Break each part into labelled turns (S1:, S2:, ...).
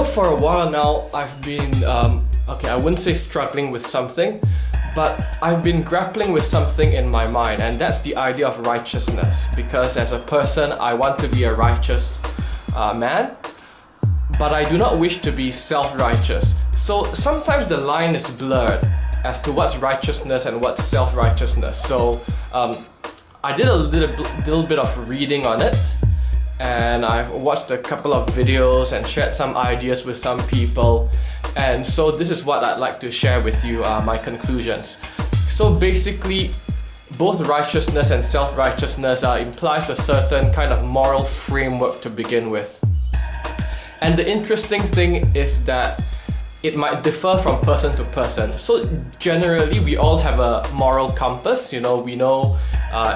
S1: for a while now, I've been, I wouldn't say struggling with something, but I've been grappling with something in my mind, and that's the idea of righteousness. Because as a person, I want to be a righteous man, but I do not wish to be self-righteous. So sometimes the line is blurred as to what's righteousness and what's self-righteousness. So I did a little bit of reading on it, and I've watched a couple of videos and shared some ideas with some people, and so this is what I'd like to share with you, my conclusions. So basically, both righteousness and self-righteousness implies a certain kind of moral framework to begin with. And the interesting thing is that it might differ from person to person. So generally, we all have a moral compass. We know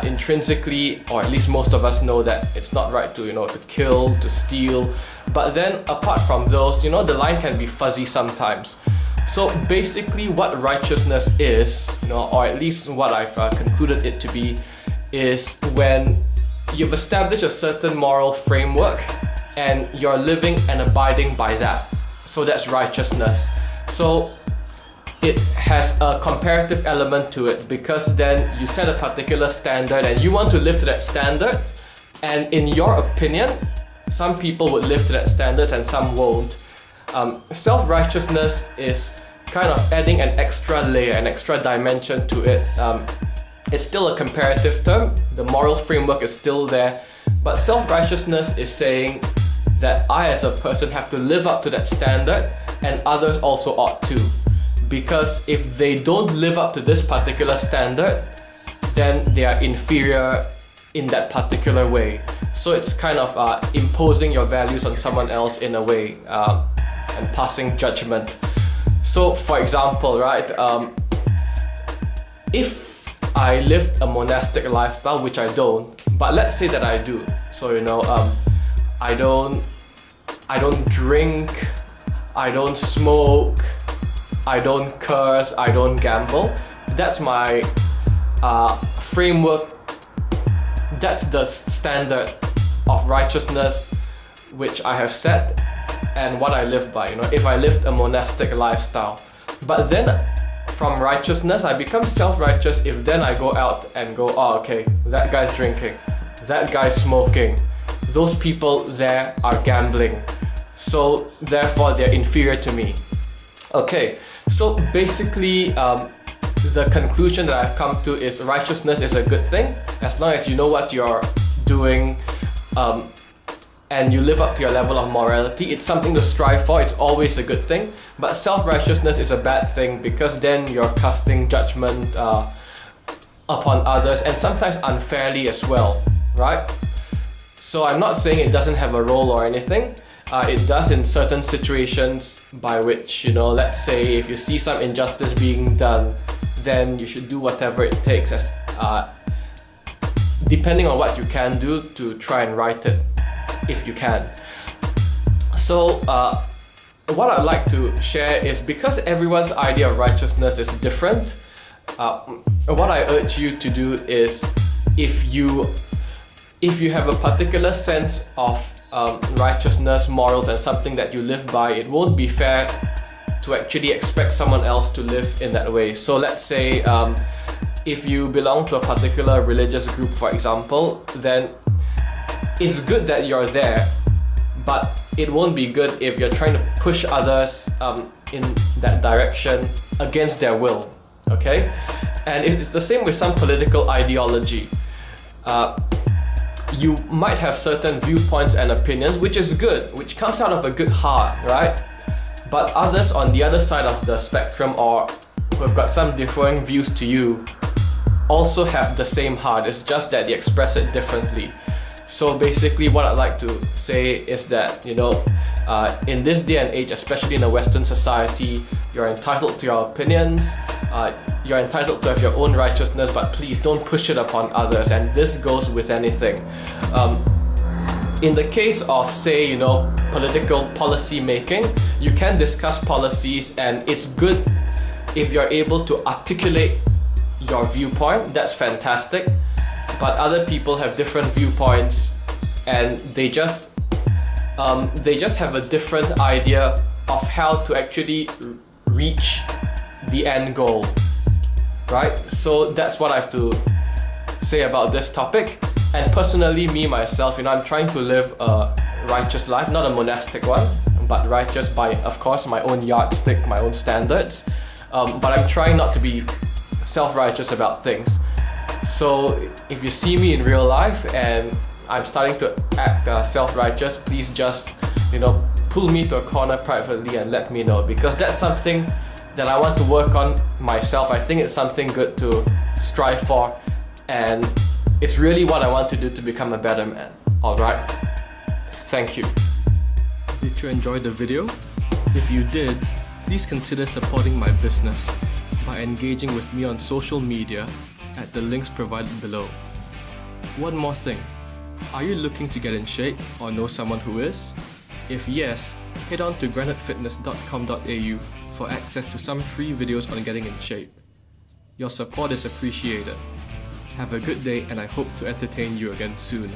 S1: intrinsically, or at least most of us know, that it's not right to kill, to steal. But then apart from those, the line can be fuzzy sometimes. So basically what righteousness is, or at least what I've concluded it to be, is when you've established a certain moral framework and you're living and abiding by that. So that's righteousness. So it has a comparative element to it, because then you set a particular standard and you want to live to that standard, and in your opinion, some people would live to that standard and some won't. Self-righteousness is kind of adding an extra layer, an extra dimension to it. It's still a comparative term, the moral framework is still there, but self-righteousness is saying that I as a person have to live up to that standard, and others also ought to. Because if they don't live up to this particular standard, then they are inferior in that particular way. So it's kind of imposing your values on someone else in a way, and passing judgment. So for example, right, if I lived a monastic lifestyle, which I don't, but let's say that I do. So I don't drink, I don't smoke, I don't curse, I don't gamble. That's my framework. That's the standard of righteousness which I have set and what I live by, if I lived a monastic lifestyle. But then from righteousness, I become self-righteous if then I go out and go, oh, okay, that guy's drinking, that guy's smoking, those people there are gambling, so therefore they're inferior to me. Okay, so basically the conclusion that I've come to is righteousness is a good thing as long as you know what you're doing, and you live up to your level of morality. It's something to strive for, it's always a good thing. But self-righteousness is a bad thing, because then you're casting judgment upon others, and sometimes unfairly as well, right? So I'm not saying it doesn't have a role or anything. It does in certain situations, by which, let's say if you see some injustice being done, then you should do whatever it takes, as depending on what you can do to try and right it, if you can. So what I'd like to share is, because everyone's idea of righteousness is different, what I urge you to do is, if you have a particular sense of righteousness, morals, and something that you live by, it won't be fair to actually expect someone else to live in that way. So let's say if you belong to a particular religious group, for example, then it's good that you're there, but it won't be good if you're trying to push others in that direction against their will, okay? And it's the same with some political ideology. You might have certain viewpoints and opinions, which is good, which comes out of a good heart, right? But others on the other side of the spectrum, or who have got some differing views to you, also have the same heart. It's just that they express it differently. So basically what I'd like to say is that, in this day and age, especially in a Western society, you're entitled to your opinions, you're entitled to have your own righteousness, but please don't push it upon others, and this goes with anything. In the case of, say, political policy making, you can discuss policies, and it's good if you're able to articulate your viewpoint. That's fantastic. But other people have different viewpoints, and they just they just have a different idea of how to actually reach the end goal, right? So that's what I have to say about this topic. And personally, me myself, I'm trying to live a righteous life, not a monastic one, but righteous by, of course, my own yardstick, my own standards. But I'm trying not to be self-righteous about things. So if you see me in real life and I'm starting to act self-righteous, please just, pull me to a corner privately and let me know, because that's something that I want to work on myself. I think it's something good to strive for, and it's really what I want to do to become a better man. Alright? Thank you. Did you enjoy the video? If you did, please consider supporting my business by engaging with me on social media at the links provided below. One more thing. Are you looking to get in shape or know someone who is? If yes, head on to granitefitness.com.au for access to some free videos on getting in shape. Your support is appreciated. Have a good day, and I hope to entertain you again soon.